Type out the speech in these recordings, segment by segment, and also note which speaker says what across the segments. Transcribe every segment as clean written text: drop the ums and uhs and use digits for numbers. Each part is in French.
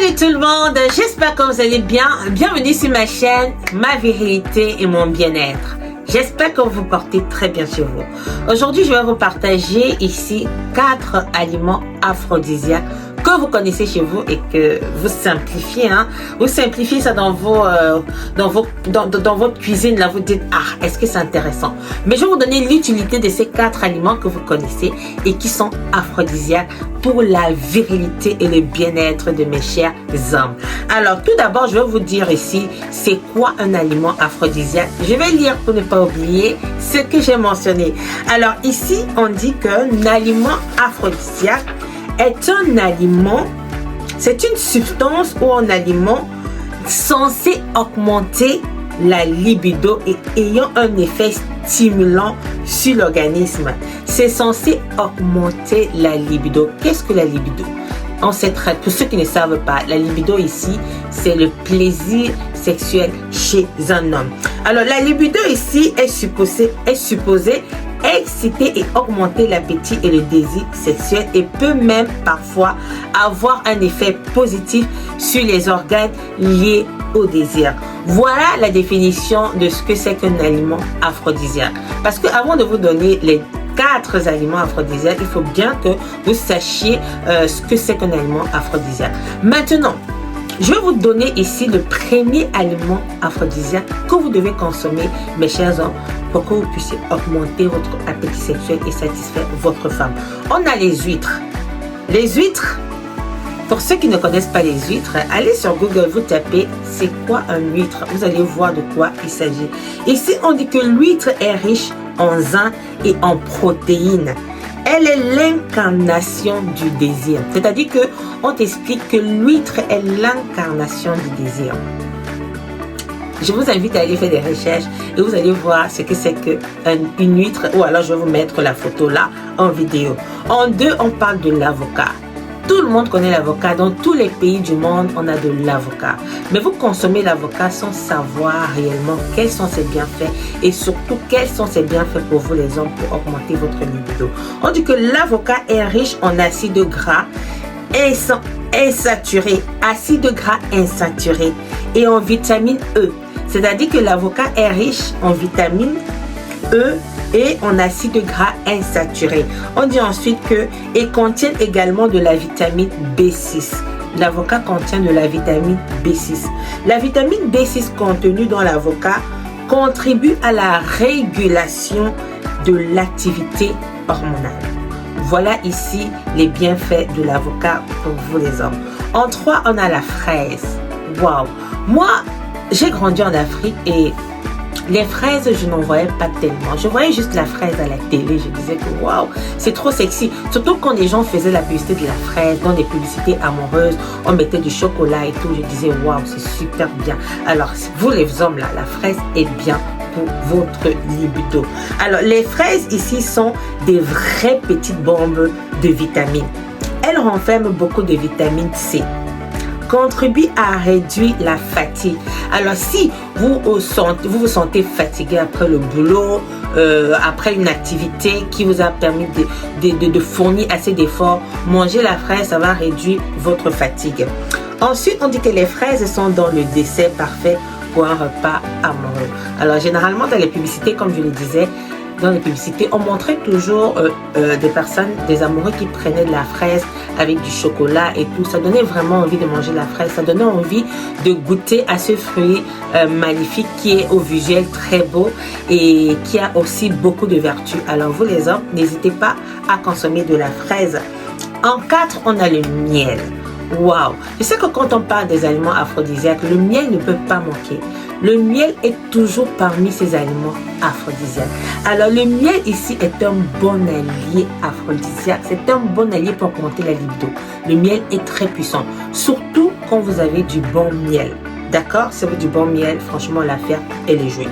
Speaker 1: Salut tout le monde, j'espère que vous allez bien. Bienvenue sur ma chaîne, ma virilité et mon bien-être. J'espère que vous vous portez très bien chez vous. Aujourd'hui, je vais vous partager ici 4 aliments aphrodisiaques que vous connaissez chez vous et que vous simplifiez. Vous simplifiez ça dans votre cuisine. Là, vous dites, ah, est-ce que c'est intéressant? Mais je vais vous donner l'utilité de ces 4 aliments que vous connaissez et qui sont aphrodisiaques pour la virilité et le bien-être de mes chers hommes. Alors, tout d'abord, je vais vous dire ici, c'est quoi un aliment aphrodisiaque? Je vais lire pour ne pas oublier ce que j'ai mentionné. Alors, ici, on dit qu'un aliment aphrodisiaque est un aliment, c'est une substance ou un aliment censé augmenter la libido et ayant un effet stimulant sur l'organisme. C'est censé augmenter la libido. Qu'est-ce que la libido? On sait très, pour ceux qui ne savent pas, la libido ici, c'est le plaisir sexuel chez un homme. Alors, la libido ici est supposée exciter et augmenter l'appétit et le désir sexuel et peut même parfois avoir un effet positif sur les organes liés au désir. Voilà la définition de ce que c'est qu'un aliment aphrodisiaque. Parce que avant de vous donner les 4 aliments aphrodisiaques, il faut bien que vous sachiez ce que c'est qu'un aliment aphrodisiaque. Maintenant, je vais vous donner ici le premier aliment aphrodisiaque que vous devez consommer, mes chers hommes, pour que vous puissiez augmenter votre appétit sexuel et satisfaire votre femme. On a les huîtres. Les huîtres, pour ceux qui ne connaissent pas les huîtres, allez sur Google, vous tapez c'est quoi un huître. Vous allez voir de quoi il s'agit. Ici, on dit que l'huître est riche en zinc et en protéines. Elle est l'incarnation du désir. C'est-à-dire que on t'explique que l'huître est l'incarnation du désir. Je vous invite à aller faire des recherches et vous allez voir ce que c'est qu'une huître. Ou alors je vais vous mettre la photo là en vidéo. En 2, on parle de l'avocat. Tout le monde connaît l'avocat. Dans tous les pays du monde, on a de l'avocat. Mais vous consommez l'avocat sans savoir réellement quels sont ses bienfaits et surtout quels sont ses bienfaits pour vous les hommes pour augmenter votre libido. On dit que l'avocat est riche en acides gras insaturés, acides gras insaturés et en vitamine E. C'est-à-dire que l'avocat est riche en vitamine E et en acides gras insaturés. On dit ensuite que et contient également de la vitamine B6. L'avocat contient de la vitamine B6. La vitamine B6 contenue dans l'avocat contribue à la régulation de l'activité hormonale. Voilà ici les bienfaits de l'avocat pour vous les hommes. En 3, on a la fraise. Waouh! Moi, j'ai grandi en Afrique et les fraises, je n'en voyais pas tellement. Je voyais juste la fraise à la télé. Je disais que waouh, c'est trop sexy. Surtout quand les gens faisaient la publicité de la fraise, dans des publicités amoureuses, on mettait du chocolat et tout. Je disais waouh, c'est super bien. Alors, vous les hommes là, la fraise est bien pour votre libido. Alors, les fraises ici sont des vraies petites bombes de vitamines. Elles renferment beaucoup de vitamine C. Contribue à réduire la fatigue. Alors si vous vous sentez fatigué après le boulot, après une activité qui vous a permis de fournir assez d'efforts, manger la fraise, ça va réduire votre fatigue. Ensuite, on dit que les fraises sont dans le dessert parfait pour un repas amoureux. Alors généralement dans les publicités, comme je le disais, dans les publicités, on montrait toujours des personnes, des amoureux qui prenaient de la fraise avec du chocolat et tout. Ça donnait vraiment envie de manger la fraise. Ça donnait envie de goûter à ce fruit magnifique qui est au visuel très beau et qui a aussi beaucoup de vertus. Alors vous les hommes, n'hésitez pas à consommer de la fraise. En 4, on a le miel. Waouh! Je sais que quand on parle des aliments aphrodisiaques, le miel ne peut pas manquer. Le miel est toujours parmi ces aliments aphrodisiaques. Alors le miel ici est un bon allié aphrodisiaque. C'est un bon allié pour augmenter la libido. Le miel est très puissant, surtout quand vous avez du bon miel. D'accord? Si vous avez du bon miel, franchement l'affaire elle est jouée.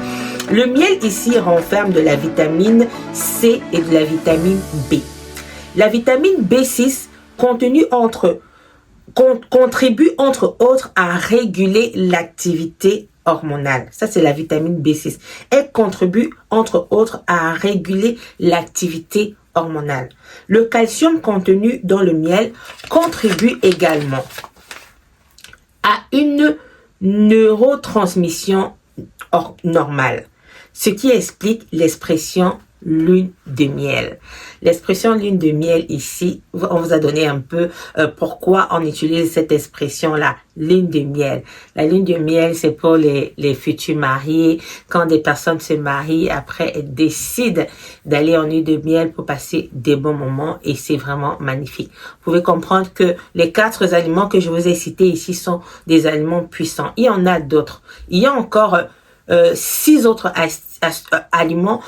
Speaker 1: Le miel ici renferme de la vitamine C et de la vitamine B. La vitamine B6 contribue entre autres à réguler l'activité hormonale. Ça, c'est la vitamine B6. Elle contribue entre autres à réguler l'activité hormonale. Le calcium contenu dans le miel contribue également a une neurotransmission normale, ce qui explique l'expression lune de miel. L'expression lune de miel ici, on vous a donné un peu pourquoi on utilise cette expression-là, lune de miel. La lune de miel, c'est pour les futurs mariés. Quand des personnes se marient, après, elles décident d'aller en lune de miel pour passer des bons moments et c'est vraiment magnifique. Vous pouvez comprendre que les 4 aliments que je vous ai cités ici sont des aliments puissants. Il y en a d'autres. Il y a encore 6 autres aliments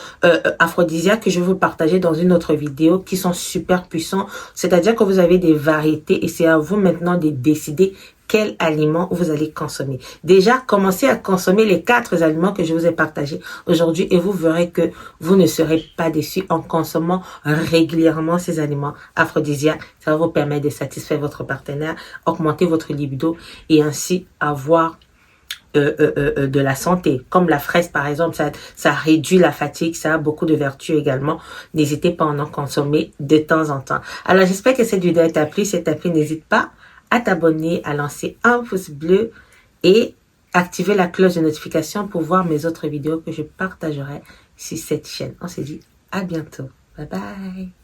Speaker 1: aphrodisiaques que je vais vous partager dans une autre vidéo qui sont super puissants. C'est-à-dire que vous avez des variétés et c'est à vous maintenant de décider quel aliment vous allez consommer. Déjà, commencez à consommer les 4 aliments que je vous ai partagés aujourd'hui et vous verrez que vous ne serez pas déçus en consommant régulièrement ces aliments aphrodisiaques. Ça va vous permettre de satisfaire votre partenaire, augmenter votre libido et ainsi avoir de la santé, comme la fraise par exemple, ça réduit la fatigue, ça a beaucoup de vertus également. N'hésitez pas à en consommer de temps en temps. Alors j'espère que cette vidéo t'a plu. Si t'a plu, n'hésite pas à t'abonner, à lancer un pouce bleu et activer la cloche de notification pour voir mes autres vidéos que je partagerai sur cette chaîne. On se dit à bientôt. Bye bye.